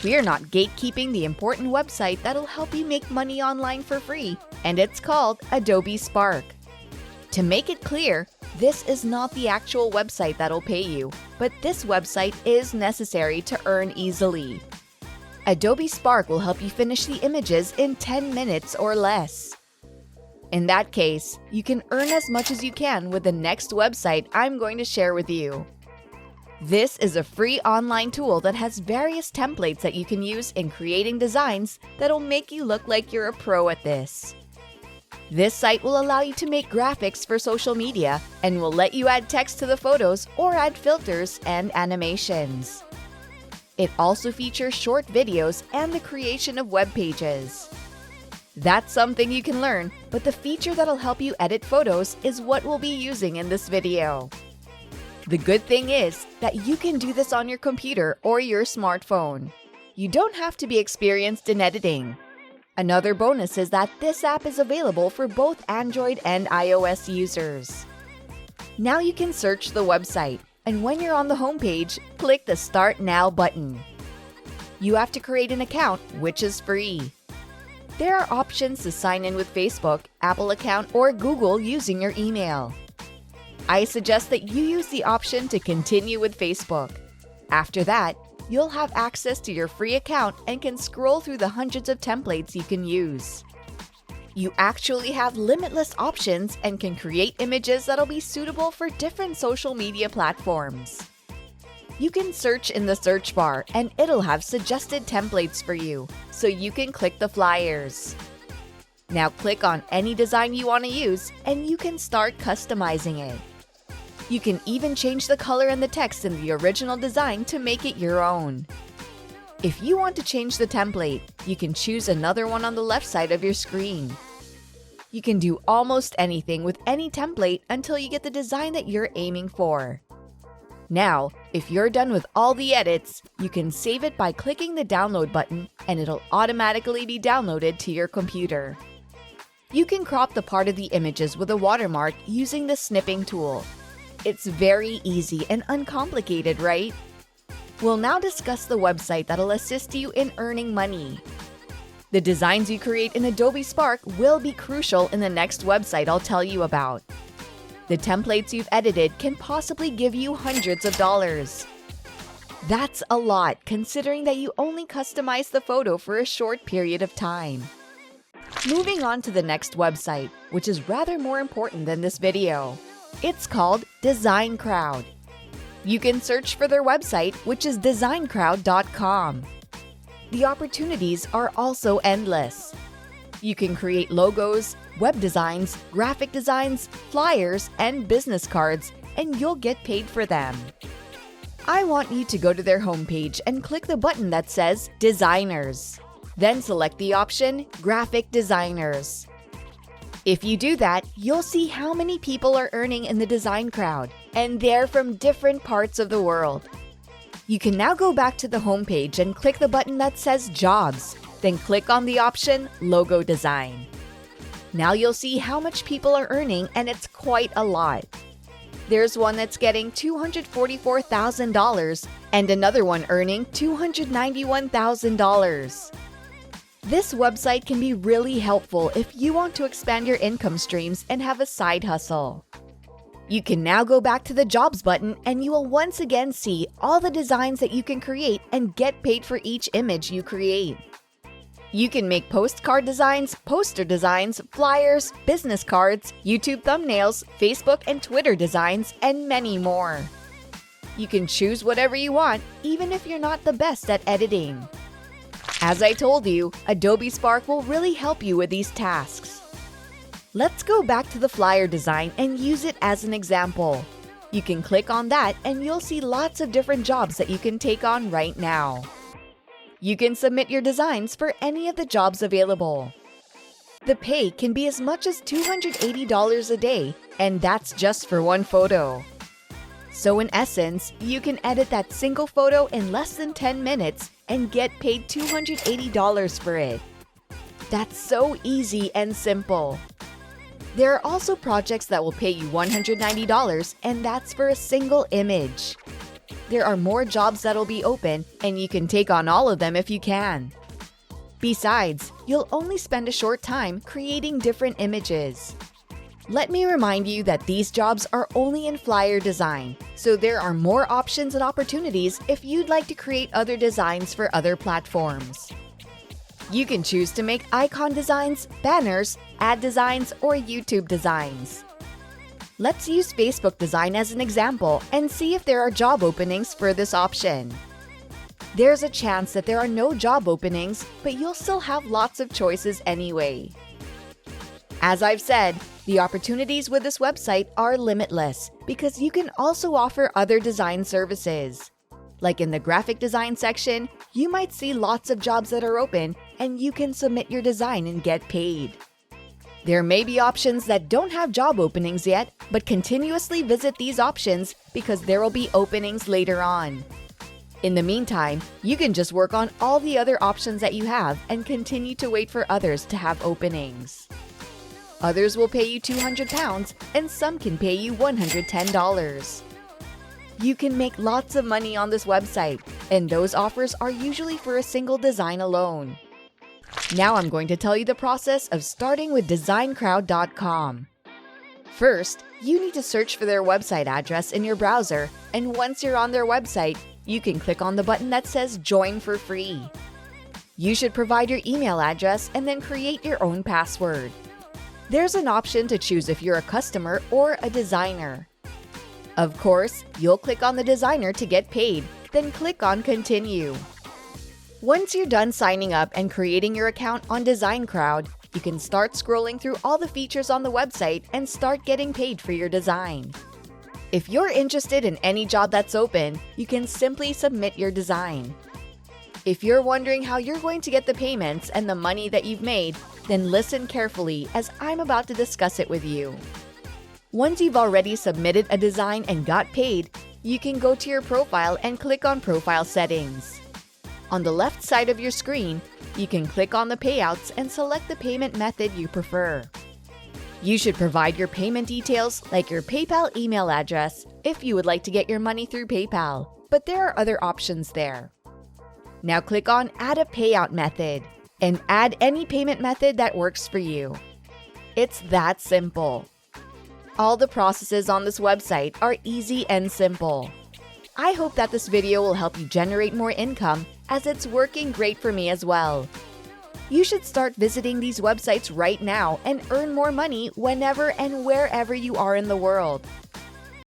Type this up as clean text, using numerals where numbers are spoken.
We're not gatekeeping the important website that'll help you make money online for free, and it's called Adobe Spark. To make it clear, this is not the actual website that'll pay you, but this website is necessary to earn easily. Adobe Spark will help you finish the images in 10 minutes or less. In that case, you can earn as much as you can with the next website I'm going to share with you. This is a free online tool that has various templates that you can use in creating designs that'll make you look like you're a pro at this. This site will allow you to make graphics for social media and will let you add text to the photos or add filters and animations. It also features short videos and the creation of web pages. That's something you can learn, but the feature that'll help you edit photos is what we'll be using in this video. The good thing is that you can do this on your computer or your smartphone. You don't have to be experienced in editing. Another bonus is that this app is available for both Android and iOS users. Now you can search the website, and when you're on the homepage, click the Start Now button. You have to create an account, which is free. There are options to sign in with Facebook, Apple account, or Google using your email. I suggest that you use the option to continue with Facebook. After that, you'll have access to your free account and can scroll through the hundreds of templates you can use. You actually have limitless options and can create images that'll be suitable for different social media platforms. You can search in the search bar and it'll have suggested templates for you, so you can click the flyers. Now click on any design you want to use and you can start customizing it. You can even change the color and the text in the original design to make it your own. If you want to change the template, you can choose another one on the left side of your screen. You can do almost anything with any template until you get the design that you're aiming for. Now, if you're done with all the edits, you can save it by clicking the download button and it'll automatically be downloaded to your computer. You can crop the part of the images with a watermark using the snipping tool. It's very easy and uncomplicated, right? We'll now discuss the website that'll assist you in earning money. The designs you create in Adobe Spark will be crucial in the next website I'll tell you about. The templates you've edited can possibly give you hundreds of dollars. That's a lot, considering that you only customize the photo for a short period of time. Moving on to the next website, which is rather more important than this video. It's called Designcrowd. You can search for their website, which is Designcrowd.com. The opportunities are also endless. You can create logos, web designs, graphic designs, flyers, and business cards, and you'll get paid for them. I want you to go to their homepage and click the button that says Designers. Then select the option Graphic Designers. If you do that, you'll see how many people are earning in the design crowd, and they're from different parts of the world. You can now go back to the homepage and click the button that says Jobs, then click on the option Logo Design. Now you'll see how much people are earning, and it's quite a lot. There's one that's getting $244,000 and another one earning $291,000. This website can be really helpful if you want to expand your income streams and have a side hustle. You can now go back to the Jobs button and you will once again see all the designs that you can create and get paid for each image you create. You can make postcard designs, poster designs, flyers, business cards, YouTube thumbnails, Facebook and Twitter designs, and many more. You can choose whatever you want, even if you're not the best at editing. As I told you, Adobe Spark will really help you with these tasks. Let's go back to the flyer design and use it as an example. You can click on that and you'll see lots of different jobs that you can take on right now. You can submit your designs for any of the jobs available. The pay can be as much as $280 a day, and that's just for one photo. So in essence, you can edit that single photo in less than 10 minutes and get paid $280 for it. That's so easy and simple. There are also projects that will pay you $190, and that's for a single image. there are more jobs that'll be open, and you can take on all of them if you can. Besides, you'll only spend a short time creating different images. Let me remind you that these jobs are only in flyer design, so there are more options and opportunities if you'd like to create other designs for other platforms. You can choose to make icon designs, banners, ad designs, or YouTube designs. Let's use Facebook design as an example and see if there are job openings for this option. There's a chance that there are no job openings, but you'll still have lots of choices anyway. As I've said, the opportunities with this website are limitless because you can also offer other design services. Like in the graphic design section, you might see lots of jobs that are open and you can submit your design and get paid. There may be options that don't have job openings yet, but continuously visit these options because there will be openings later on. In the meantime, you can just work on all the other options that you have and continue to wait for others to have openings. Others will pay you £200 and some can pay you $110. You can make lots of money on this website, and those offers are usually for a single design alone. Now I'm going to tell you the process of starting with Designcrowd Com. First, you need to search for their website address in your browser, and once you're on their website, you can click on the button that says Join for free. You should provide your email address and then create your own password. There's an option to choose if you're a customer or a designer. Of course, you'll click on the designer to get paid, then click on Continue. Once you're done signing up and creating your account on Designcrowd, you can start scrolling through all the features on the website and start getting paid for your design. If you're interested in any job that's open, you can simply submit your design. If you're wondering how you're going to get the payments and the money that you've made, then listen carefully as I'm about to discuss it with you. Once you've already submitted a design and got paid, you can go to your profile and click on Profile Settings. On the left side of your screen, you can click on the payouts and select the payment method you prefer. You should provide your payment details like your PayPal email address if you would like to get your money through PayPal, but there are other options there. Now click on Add a Payout Method and add any payment method that works for you. It's that simple. All the processes on this website are easy and simple. I hope that this video will help you generate more income as it's working great for me as well. You should start visiting these websites right now and earn more money whenever and wherever you are in the world.